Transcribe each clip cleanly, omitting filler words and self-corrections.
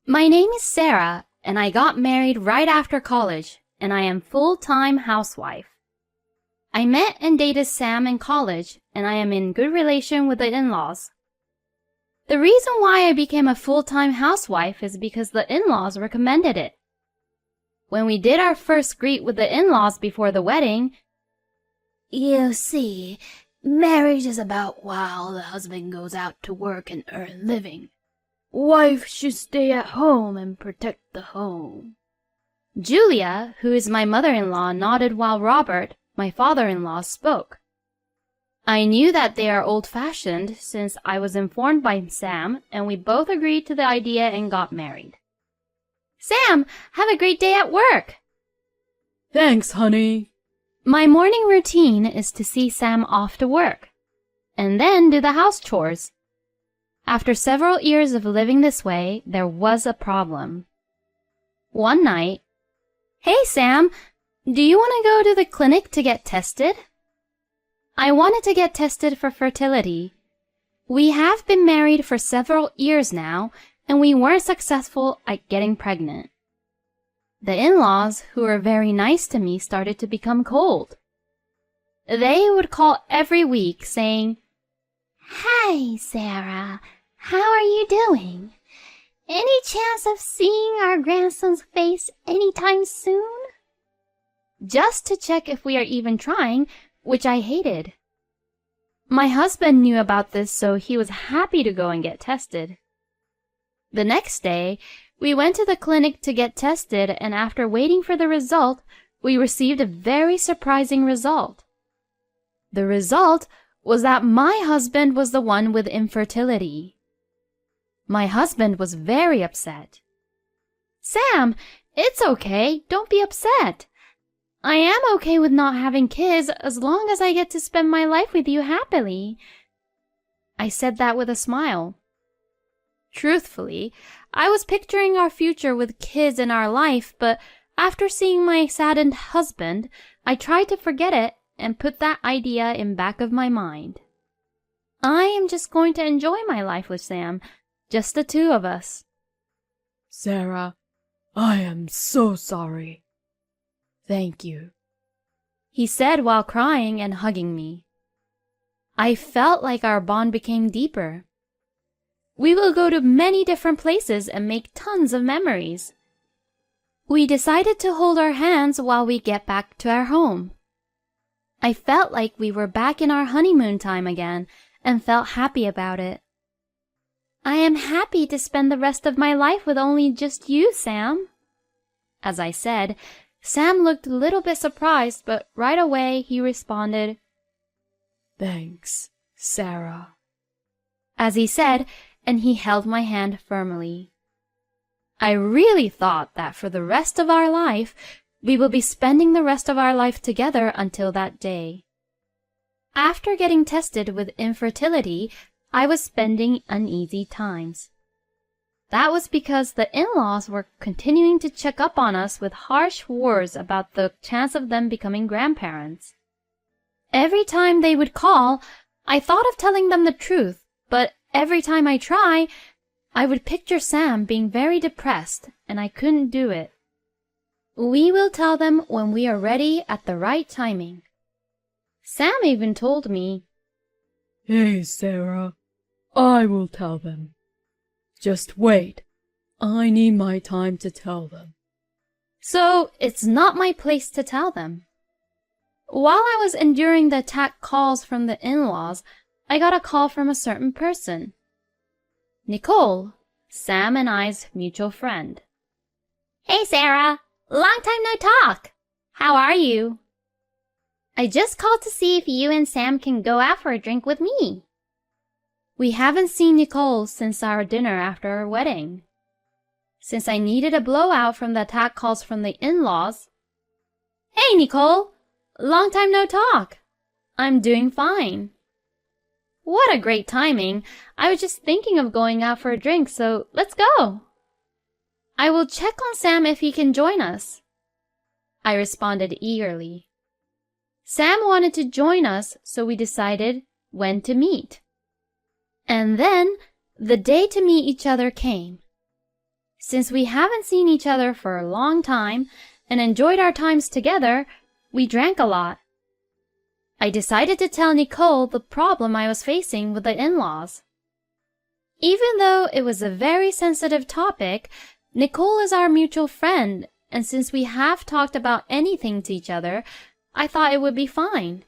My name is Sarah, and I got married right after college, and I am full-time housewife. I met and dated Sam in college, and I am in good relation with the in-laws. The reason why I became a full-time housewife is because the in-laws recommended it. When we did our first greet with the in-laws before the wedding, "You see, marriage is about while the husband goes out to work and earn living. Wife should stay at home and protect the home." Julia, who is my mother-in-law, nodded while Robert, my father-in-law, spoke. I knew that they are old-fashioned since I was informed by Sam, and we both agreed to the idea and got married. Sam, have a great day at work! Thanks, honey. My morning routine is to see Sam off to work, and then do the house chores. After several years of living this way, there was a problem. One night, "Hey, Sam, do you want to go to the clinic to get tested?" I wanted to get tested for fertility. We have been married for several years now, and we weren't successful at getting pregnant. The in-laws, who were very nice to me, started to become cold. They would call every week saying, "Hi, Sarah. How are you doing? Any chance of seeing our grandson's face anytime soon?" just to check if we are even trying, which I hated. My husband knew about this, so he was happy to go and get tested. The next day, we went to the clinic to get tested, and after waiting for the result, we received a very surprising result. The result was that my husband was the one with infertility. My husband was very upset. "Sam, it's okay. Don't be upset. I am okay with not having kids as long as I get to spend my life with you happily." I said that with a smile. Truthfully, I was picturing our future with kids in our life, but after seeing my saddened husband, I tried to forget it and put that idea in back of my mind. I am just going to enjoy my life with Sam, just the two of us. Sarah, I am so sorry. Thank you, he said while crying and hugging me. I felt like our bond became deeper. We will go to many different places and make tons of memories. We decided to hold our hands while we get back to our home. I felt like we were back in our honeymoon time again and felt happy about it. I am happy to spend the rest of my life with only just you, Sam. As I said, Sam looked a little bit surprised, but right away he responded, "Thanks, Sarah," as he said, and he held my hand firmly. I really thought that for the rest of our life, we will be spending the rest of our life together until that day. After getting tested with infertility, I was spending uneasy times. That was because the in-laws were continuing to check up on us with harsh words about the chance of them becoming grandparents. Every time they would call, I thought of telling them the truth, but every time I try, I would picture Sam being very depressed, and I couldn't do it. "We will tell them when we are ready at the right timing." Sam even told me, "Hey, Sarah, I will tell them. Just wait. I need my time to tell them." So it's not my place to tell them. While I was enduring the attack calls from the in-laws, I got a call from a certain person. Nicole, Sam and I's mutual friend. "Hey, Sarah. Long time no talk. How are you?" "I just called to see if you and Sam can go out for a drink with me." We haven't seen Nicole since our dinner after our wedding. Since I needed a blowout from the attack calls from the in-laws. "Hey, Nicole! Long time no talk." "I'm doing fine." "What a great timing. I was just thinking of going out for a drink, so let's go." "I will check on Sam if he can join us." I responded eagerly. Sam wanted to join us, so we decided when to meet. And then the day to meet each other came. Since we haven't seen each other for a long time and enjoyed our times together, we drank a lot. I decided to tell Nicole the problem I was facing with the in-laws. Even though it was a very sensitive topic, Nicole is our mutual friend, and since we have talked about anything to each other, I thought it would be fine.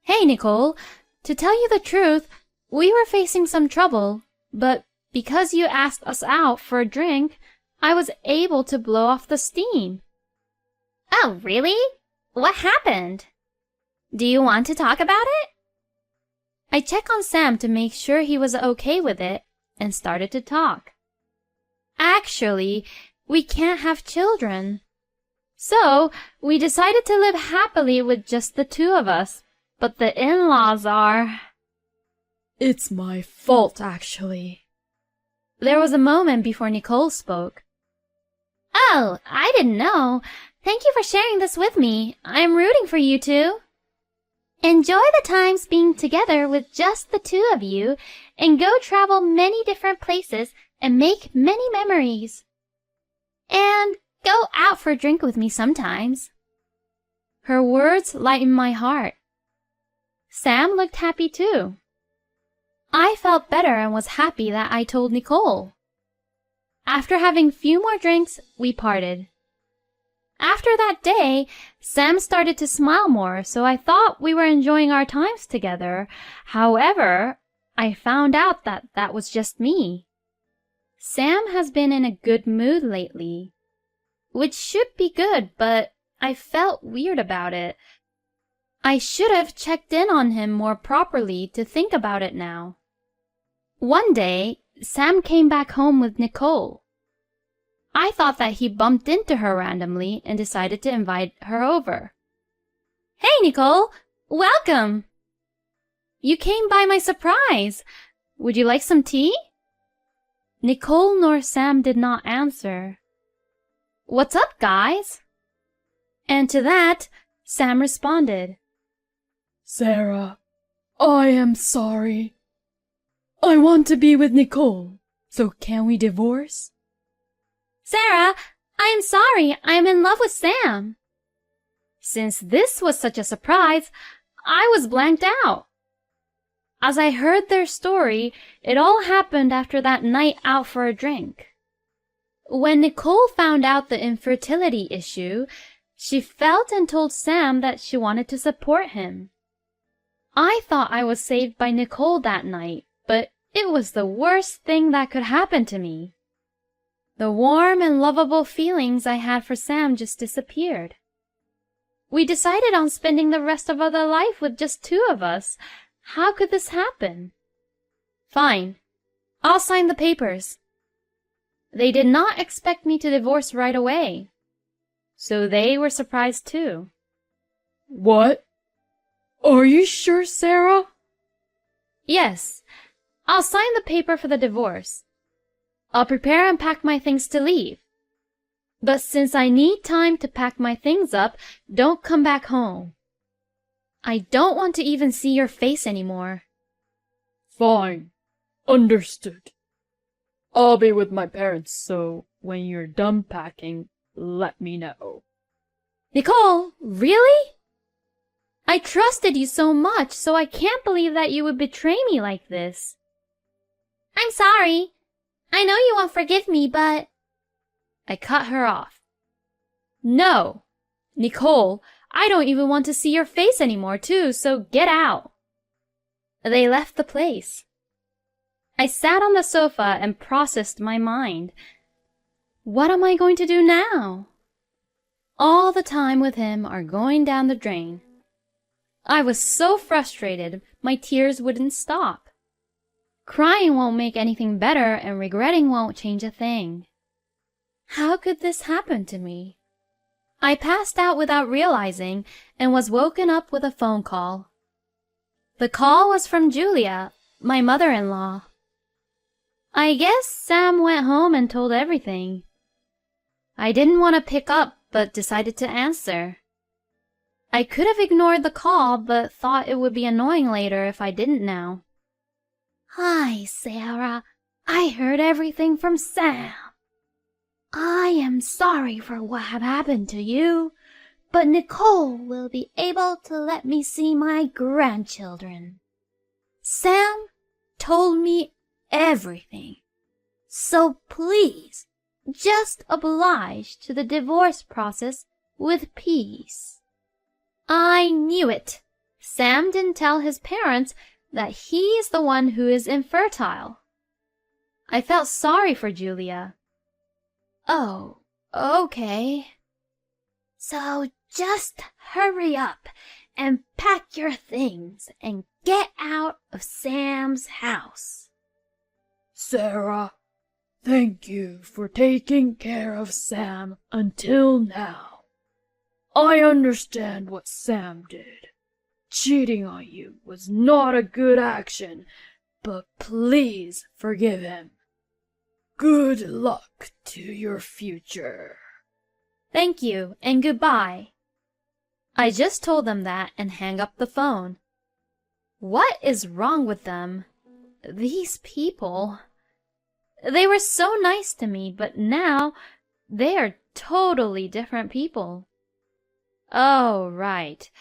Hey, Nicole, to tell you the truth, we were facing some trouble, but because you asked us out for a drink, I was able to blow off the steam. Oh, really? What happened? Do you want to talk about it? I checked on Sam to make sure he was okay with it and started to talk. Actually, we can't have children. So, we decided to live happily with just the two of us, but the in-laws are... It's my fault, actually. There was a moment before Nicole spoke. Oh, I didn't know. Thank you for sharing this with me. I'm rooting for you two. Enjoy the times being together with just the two of you, and go travel many different places and make many memories. And go out for a drink with me sometimes. Her words lightened my heart. Sam looked happy too. I felt better and was happy that I told Nicole. After having few more drinks, we parted. After that day, Sam started to smile more, so I thought we were enjoying our times together. However, I found out that that was just me. Sam has been in a good mood lately, which should be good, but I felt weird about it. I should have checked in on him more properly to think about it now. One day, Sam came back home with Nicole. I thought that he bumped into her randomly and decided to invite her over. Hey, Nicole! Welcome! You came by my surprise. Would you like some tea? Nicole nor Sam did not answer. What's up, guys? And to that, Sam responded. Sarah, I am sorry. I want to be with Nicole, so can we divorce? Sarah, I'm sorry, I'm in love with Sam. Since this was such a surprise, I was blanked out. As I heard their story, it all happened after that night out for a drink. When Nicole found out the infertility issue, she felt and told Sam that she wanted to support him. I thought I was saved by Nicole that night, but it was the worst thing that could happen to me. The warm and lovable feelings I had for Sam just disappeared. We decided on spending the rest of our life with just two of us. How could this happen? Fine, I'll sign the papers. They did not expect me to divorce right away, so they were surprised too. What? Are you sure, Sarah? Yes, I'll sign the paper for the divorce. I'll prepare and pack my things to leave. But since I need time to pack my things up, don't come back home. I don't want to even see your face anymore. Fine. Understood. I'll be with my parents, so when you're done packing, let me know. Nicole, really? I trusted you so much, so I can't believe that you would betray me like this. I'm sorry. I know you won't forgive me, but... I cut her off. No, Nicole, I don't even want to see your face anymore too, so get out. They left the place. I sat on the sofa and processed my mind. What am I going to do now? All the time with him are going down the drain. I was so frustrated, my tears wouldn't stop. Crying won't make anything better, and regretting won't change a thing. How could this happen to me? I passed out without realizing and was woken up with a phone call. The call was from Julia, my mother-in-law. I guess Sam went home and told everything. I didn't want to pick up, but decided to answer. I could have ignored the call, but thought it would be annoying later if I didn't now. Hi, Sarah. I heard everything from Sam. I am sorry for what have happened to you, but Nicole will be able to let me see my grandchildren. Sam told me everything. So please, just oblige to the divorce process with peace." I knew it. Sam didn't tell his parents that he is the one who is infertile. I felt sorry for Julia. Oh, okay. So just hurry up and pack your things and get out of Sam's house. Sarah, thank you for taking care of Sam until now. I understand what Sam did. Cheating on you was not a good action, but please forgive him. Good luck to your future. Thank you, and goodbye. I just told them that and hang up the phone. What is wrong with them? These people. They were so nice to me, but now they are totally different people. Oh, right.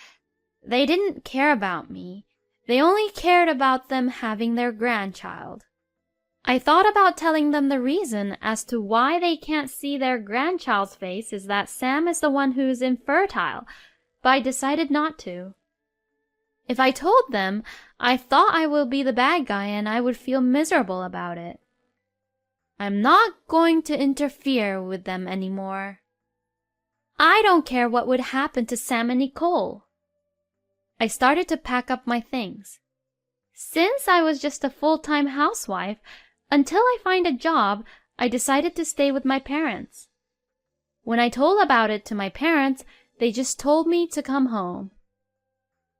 They didn't care about me. They only cared about them having their grandchild. I thought about telling them the reason as to why they can't see their grandchild's face is that Sam is the one who is infertile, but I decided not to. If I told them, I thought I would be the bad guy and I would feel miserable about it. I'm not going to interfere with them anymore. I don't care what would happen to Sam and Nicole. I started to pack up my things. Since I was just a full-time housewife, until I find a job, I decided to stay with my parents. When I told about it to my parents, they just told me to come home.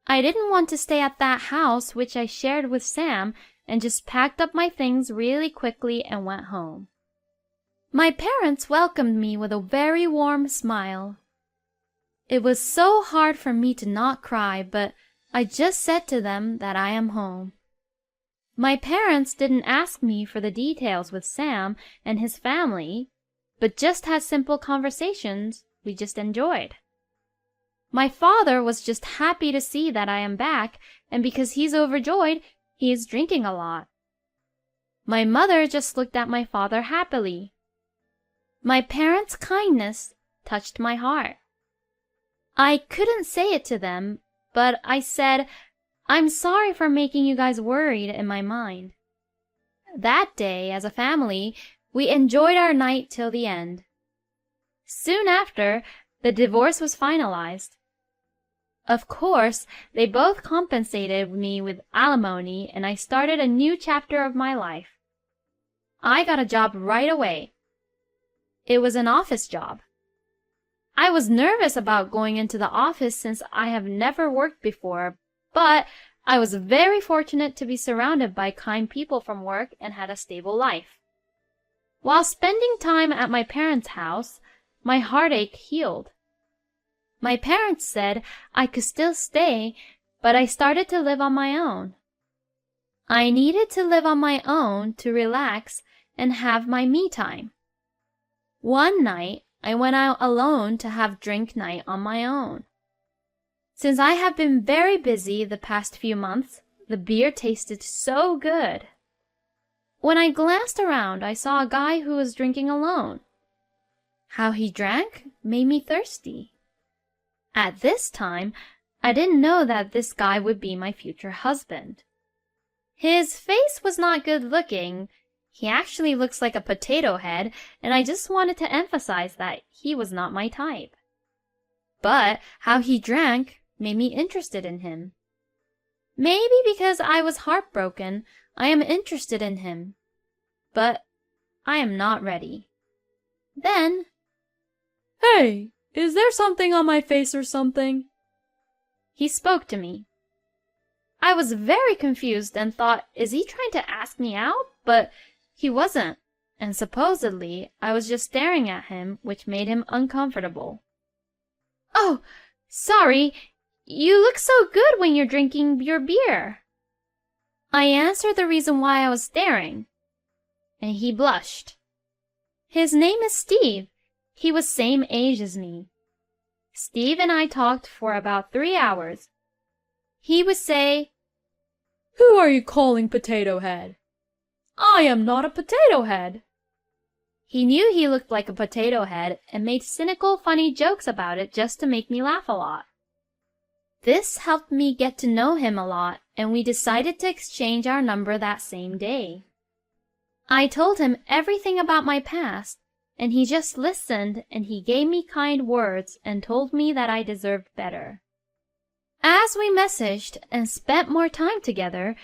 I didn't want to stay at that house which I shared with Sam and just packed up my things really quickly and went home. My parents welcomed me with a very warm smile. It was so hard for me to not cry, but I just said to them that I am home. My parents didn't ask me for the details with Sam and his family, but just had simple conversations we just enjoyed. My father was just happy to see that I am back, and because he's overjoyed, he is drinking a lot. My mother just looked at my father happily. My parents' kindness touched my heart. I couldn't say it to them, but I said, "I'm sorry for making you guys worried in my mind." That day, as a family, we enjoyed our night till the end. Soon after, the divorce was finalized. Of course, they both compensated me with alimony, and I started a new chapter of my life. I got a job right away. It was an office job. I was nervous about going into the office since I have never worked before, but I was very fortunate to be surrounded by kind people from work and had a stable life. While spending time at my parents' house, my heartache healed. My parents said I could still stay, but I started to live on my own. I needed to live on my own to relax and have my me time. One night, I went out alone to have drink night on my own. Since I have been very busy the past few months, the beer tasted so good. When I glanced around, I saw a guy who was drinking alone. How he drank made me thirsty. At this time, I didn't know that this guy would be my future husband. His face was not good looking. He actually looks like a potato head, and I just wanted to emphasize that he was not my type. But how he drank made me interested in him. Maybe because I was heartbroken, I am interested in him. But I am not ready. Then, "Hey, is there something on my face or something?" he spoke to me. I was very confused and thought, is he trying to ask me out? But he wasn't, and supposedly I was just staring at him, which made him uncomfortable. "Oh, sorry, you look so good when you're drinking your beer." I answered the reason why I was staring, and he blushed. His name is Steve. He was same age as me. Steve and I talked for about 3 hours. He would say, "Who are you calling Potato Head? I am not a potato head." He knew he looked like a potato head and made cynical, funny jokes about it just to make me laugh a lot. This helped me get to know him a lot, and we decided to exchange our number that same day. I told him everything about my past, and he just listened, and he gave me kind words and told me that I deserved better. As we messaged and spent more time together,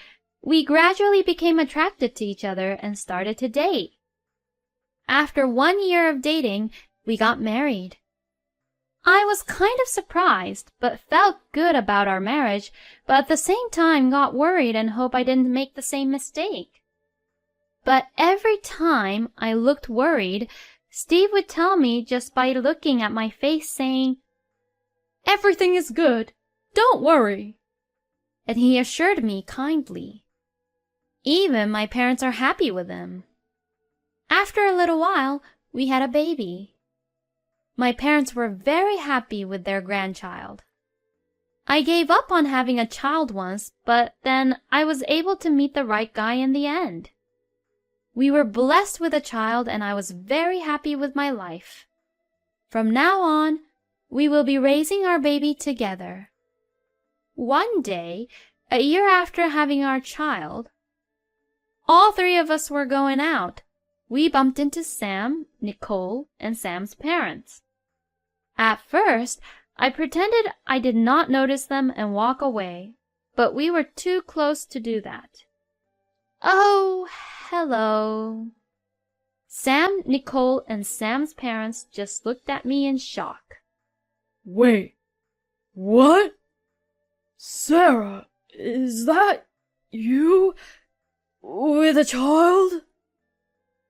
we gradually became attracted to each other and started to date. After 1 year of dating, we got married. I was kind of surprised, but felt good about our marriage, but at the same time got worried and hoped I didn't make the same mistake. But every time I looked worried, Steve would tell me just by looking at my face saying, "Everything is good. Don't worry." And he assured me kindly. Even my parents are happy with him. After a little while, we had a baby. My parents were very happy with their grandchild. I gave up on having a child once, but then I was able to meet the right guy in the end. We were blessed with a child, and I was very happy with my life. From now on, we will be raising our baby together. One day, a year after having our child, all 3 of us were going out. We bumped into Sam, Nicole, and Sam's parents. At first, I pretended I did not notice them and walk away, but we were too close to do that. "Oh, hello." Sam, Nicole, and Sam's parents just looked at me in shock. "Wait, what? Sarah, is that you with a child?"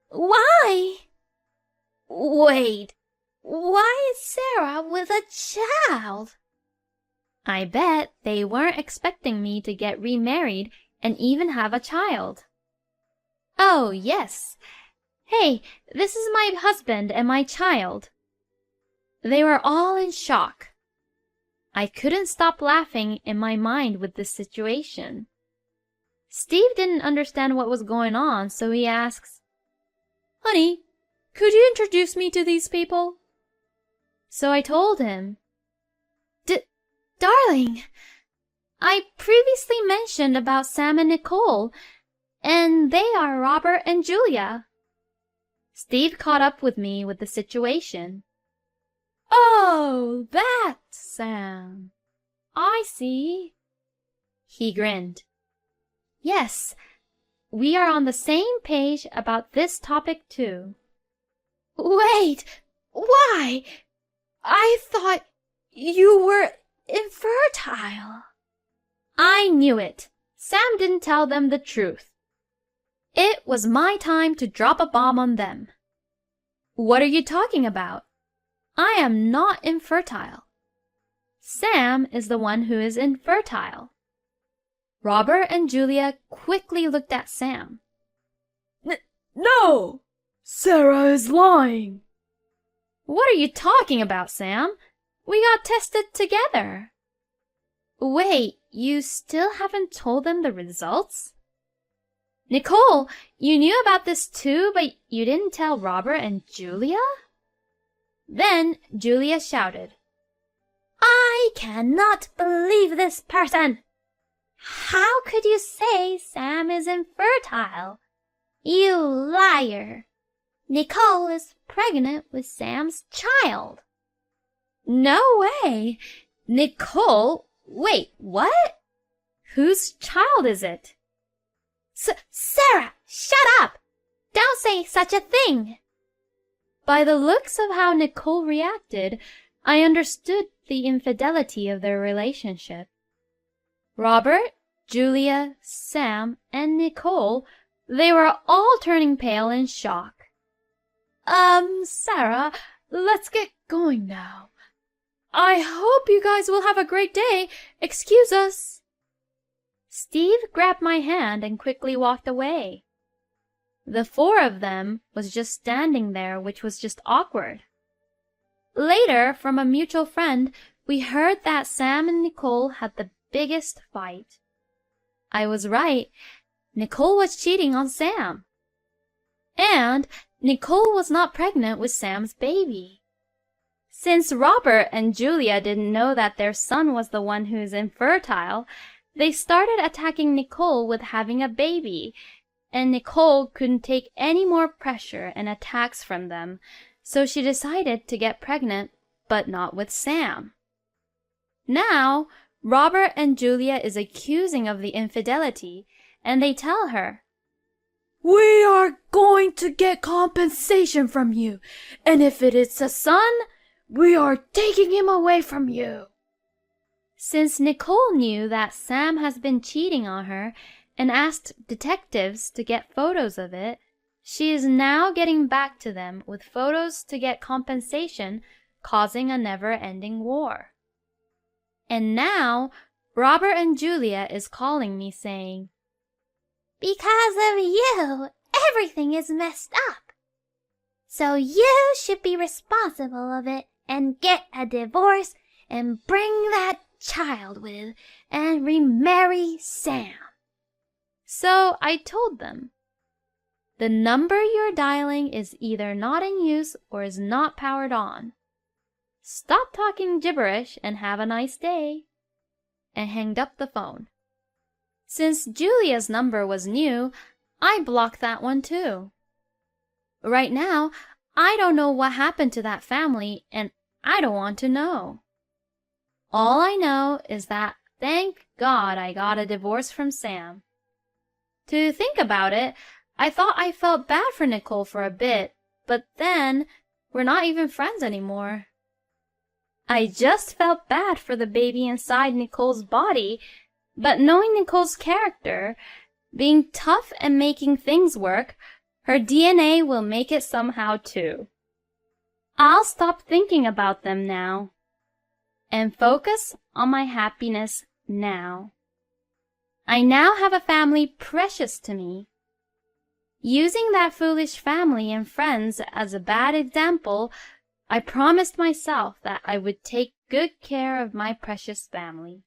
Why? Wait, why is Sarah with a child? I bet they weren't expecting me to get remarried and even have a child. "Oh, yes. Hey, this is my husband and my child." They were all in shock. I couldn't stop laughing in my mind with this situation. Steve didn't understand what was going on, so he asks, "Honey, could you introduce me to these people?" So I told him, Darling, I previously mentioned about Sam and Nicole, and they are Robert and Julia." Steve caught up with me with the situation. "Oh, that's Sam. I see." He grinned. "Yes, we are on the same page about this topic too." Wait, why? I thought you were infertile. I knew it. Sam didn't tell them the truth. It was my time to drop a bomb on them. "What are you talking about? I am not infertile. Sam is the one who is infertile." Robert and Julia quickly looked at Sam. "No! Sarah is lying." "What are you talking about, Sam? We got tested together." "Wait, you still haven't told them the results?" "Nicole, you knew about this too, but you didn't tell Robert and Julia?" Then Julia shouted, I cannot believe this person. How could you say Sam is infertile? You liar. Nicole is pregnant with Sam's child. "No way! Nicole, wait, what? Whose child is it?" Sarah, shut up! Don't say such a thing. By the looks of how Nicole reacted, I understood the infidelity of their relationship. Robert, Julia, Sam, and Nicole, they were all turning pale in shock. Sarah, let's get going now. I hope you guys will have a great day. Excuse us." Steve grabbed my hand and quickly walked away. The four of them was just standing there, which was just awkward. Later, from a mutual friend, we heard that Sam and Nicole had the biggest fight. I was right. Nicole was cheating on Sam. And Nicole was not pregnant with Sam's baby. Since Robert and Julia didn't know that their son was the one who's infertile, they started attacking Nicole with having a baby, and Nicole couldn't take any more pressure and attacks from them, so she decided to get pregnant, but not with Sam. Now, Robert and Julia is accusing of the infidelity, and they tell her, "We are going to get compensation from you, and if it is a son, we are taking him away from you." Since Nicole knew that Sam has been cheating on her and asked detectives to get photos of it, she is now getting back to them with photos to get compensation, causing a never-ending war. And now, Robert and Julia is calling me saying, "Because of you, everything is messed up. So you should be responsible of it and get a divorce and bring that child with and remarry Sam." So I told them, the number you're dialing is either not in use or is not powered on. Stop talking gibberish and have a nice day. And hanged up the phone. Since Julia's number was new, I blocked that one too. Right now, I don't know what happened to that family, and I don't want to know. All I know is that, thank God, I got a divorce from Sam. To think about it, I thought I felt bad for Nicole for a bit, but then we're not even friends anymore. I just felt bad for the baby inside Nicole's body, but knowing Nicole's character, being tough and making things work, her DNA will make it somehow too. I'll stop thinking about them now and focus on my happiness now. I now have a family precious to me. Using that foolish family and friends as a bad example, I promised myself that I would take good care of my precious family.